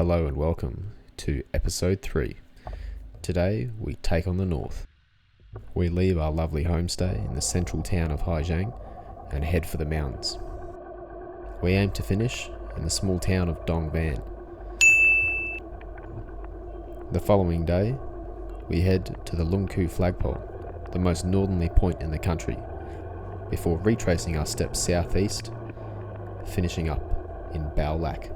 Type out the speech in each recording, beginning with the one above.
Hello and welcome to episode 3. Today we take on the north. We leave our lovely homestay in the central town of Ha Giang and head for the mountains. We aim to finish in the small town of Dong Van. The following day, we head to the Lung Ku flagpole, the most northerly point in the country, before retracing our steps southeast, finishing up in Bao Lac.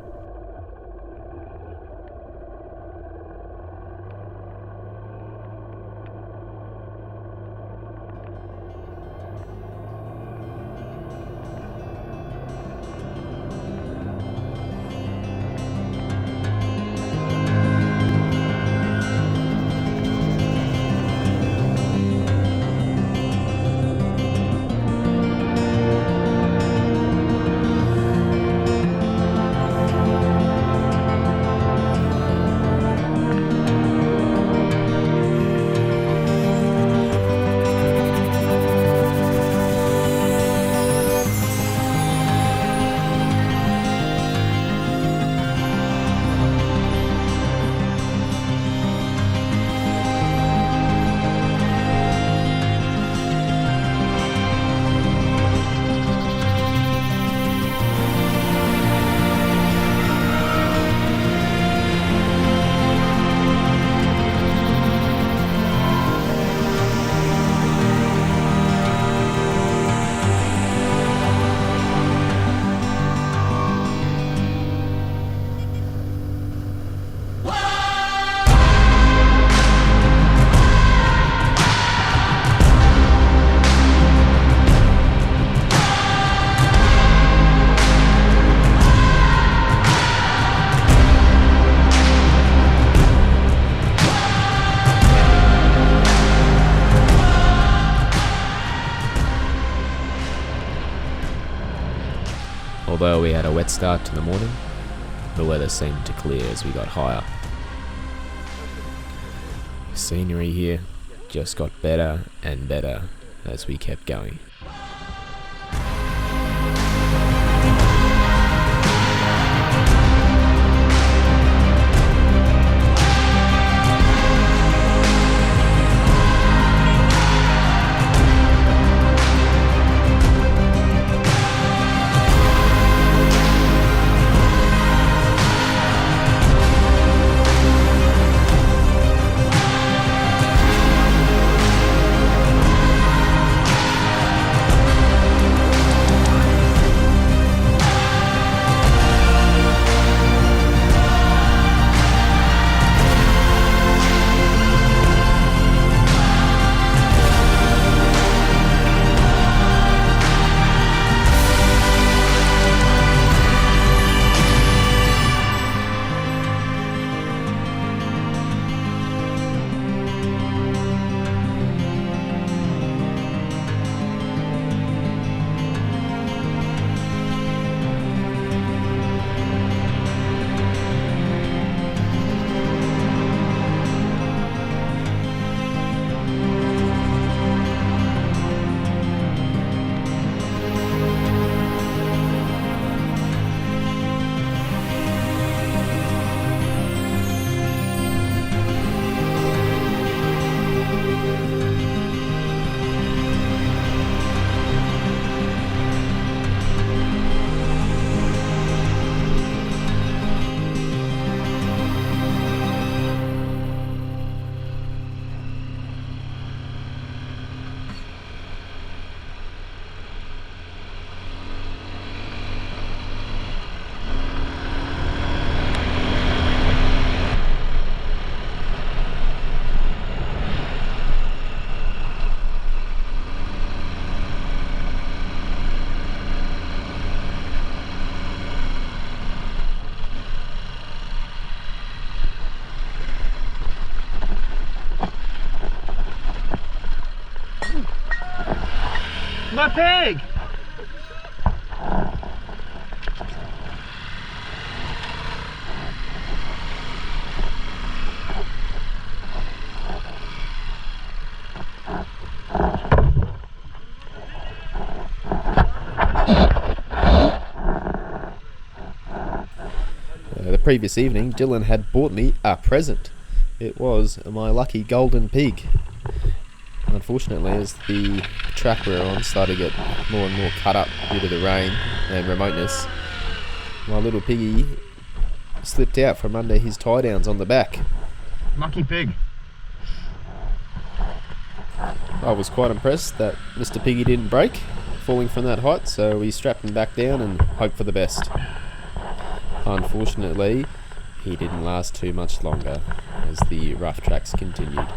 Although we had a wet start to the morning, the weather seemed to clear as we got higher. The scenery here just got better and better as we kept going. My pig! previous evening, Dylan had bought me a present. It was my lucky golden pig. Unfortunately, as the track we were on started to get more and more cut up due to the rain and remoteness, my little piggy slipped out from under his tie downs on the back. Lucky pig. I was quite impressed that Mr. Piggy didn't break falling from that height, so we strapped him back down and hoped for the best. Unfortunately, he didn't last too much longer as the rough tracks continued.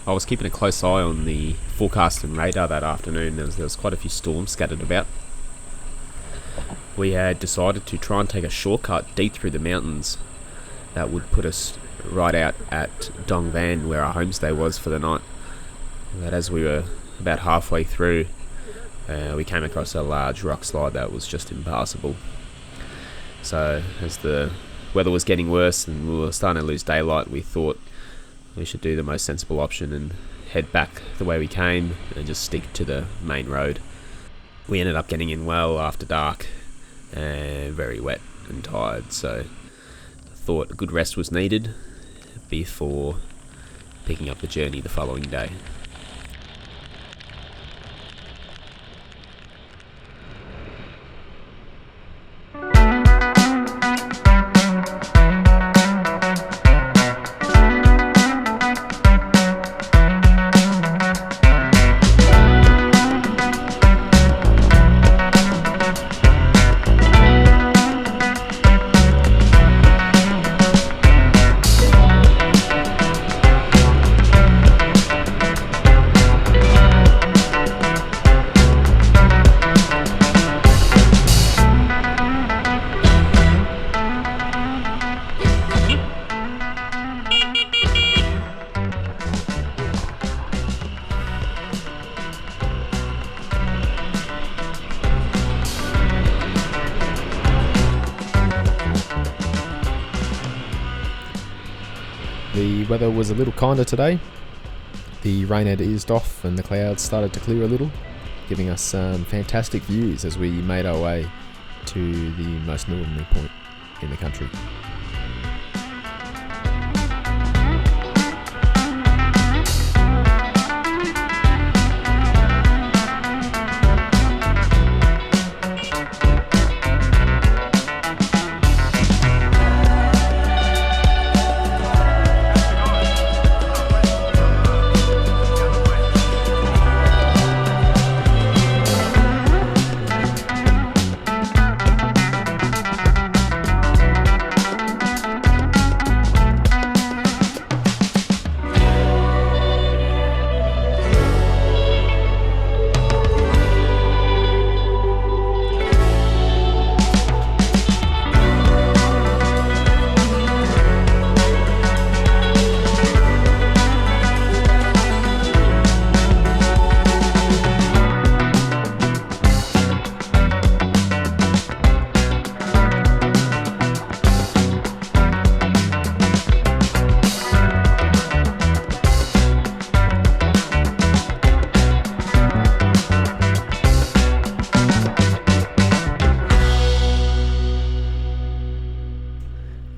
I was keeping a close eye on the forecast and radar that afternoon. There was quite a few storms scattered about. We had decided to try and take a shortcut deep through the mountains that would put us right out at Dong Van, where our homestay was for the night. But as we were about halfway through, we came across a large rock slide that was just impassable. So as the weather was getting worse and we were starting to lose daylight, we thought we should do the most sensible option and head back the way we came and just stick to the main road. We ended up getting in well after dark and very wet and tired, so I thought a good rest was needed before picking up the journey the following day. The weather was a little kinder today. The rain had eased off and the clouds started to clear a little, giving us some fantastic views as we made our way to the most northerly point in the country.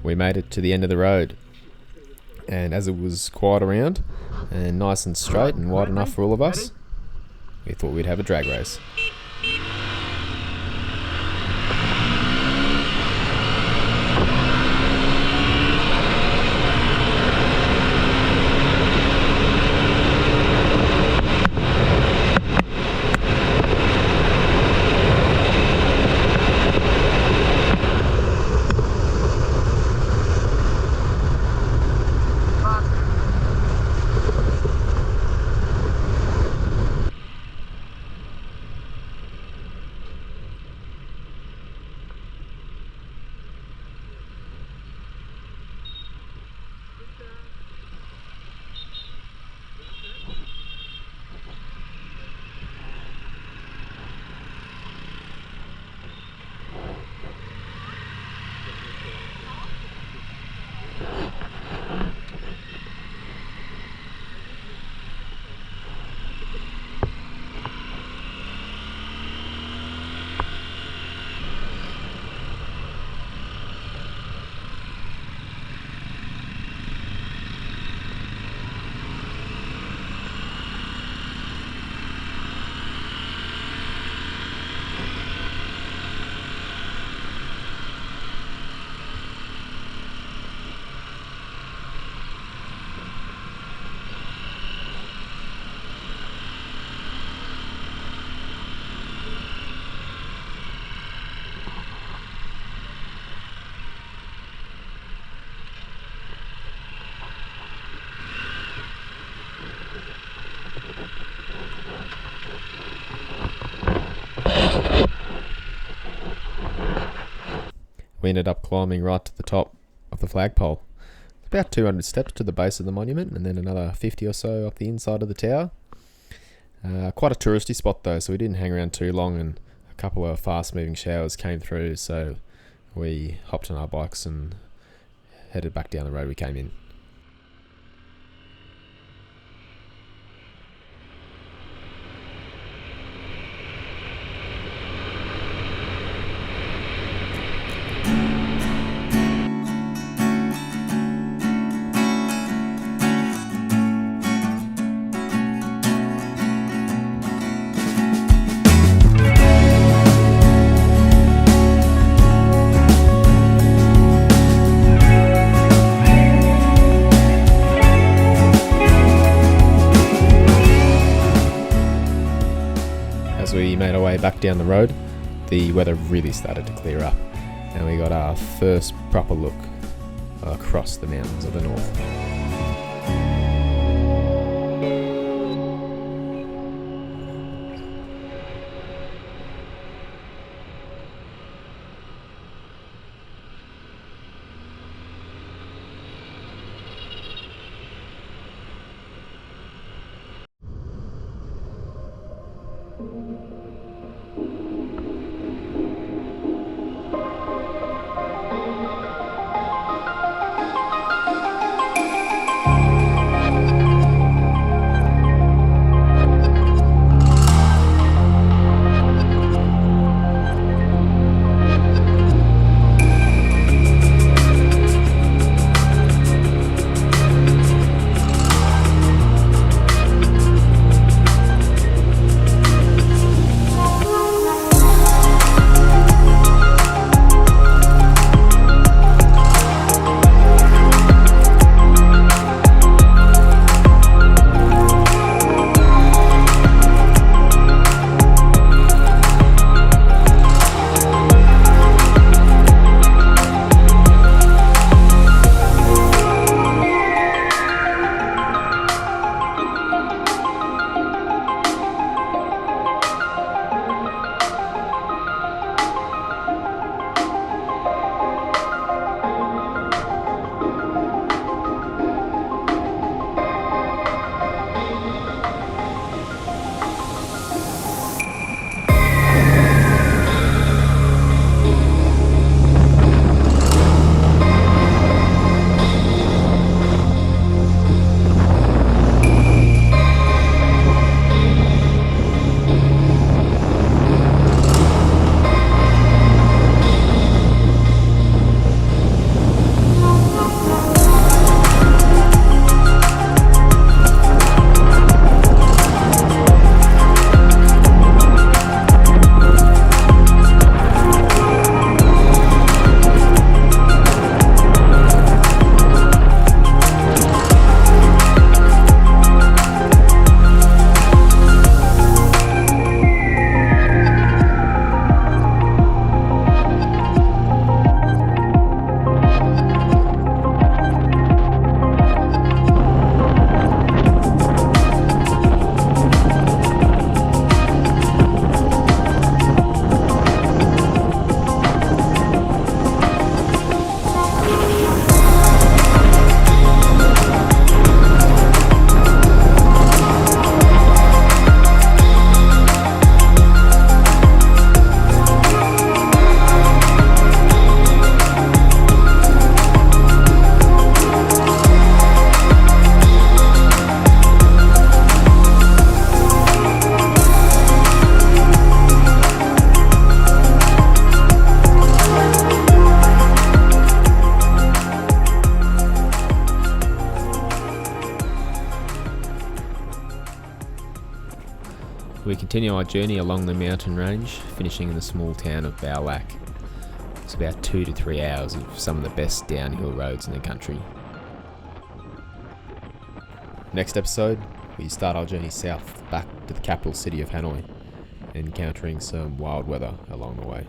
We made it to the end of the road, and as it was quiet around and nice and straight and wide enough for all of us, we thought we'd have a drag race. We ended up climbing right to the top of the flagpole. It's about 200 steps to the base of the monument, and then another 50 or so up the inside of the tower. Quite a touristy spot though, so we didn't hang around too long, and a couple of fast moving showers came through, so we hopped on our bikes and headed back down the road we came in. As we made our way back down the road, the weather really started to clear up, and we got our first proper look across the mountains of the north. We continue our journey along the mountain range, finishing in the small town of Bao Lac. It's about 2 to 3 hours of some of the best downhill roads in the country. Next episode, we start our journey south back to the capital city of Hanoi, encountering some wild weather along the way.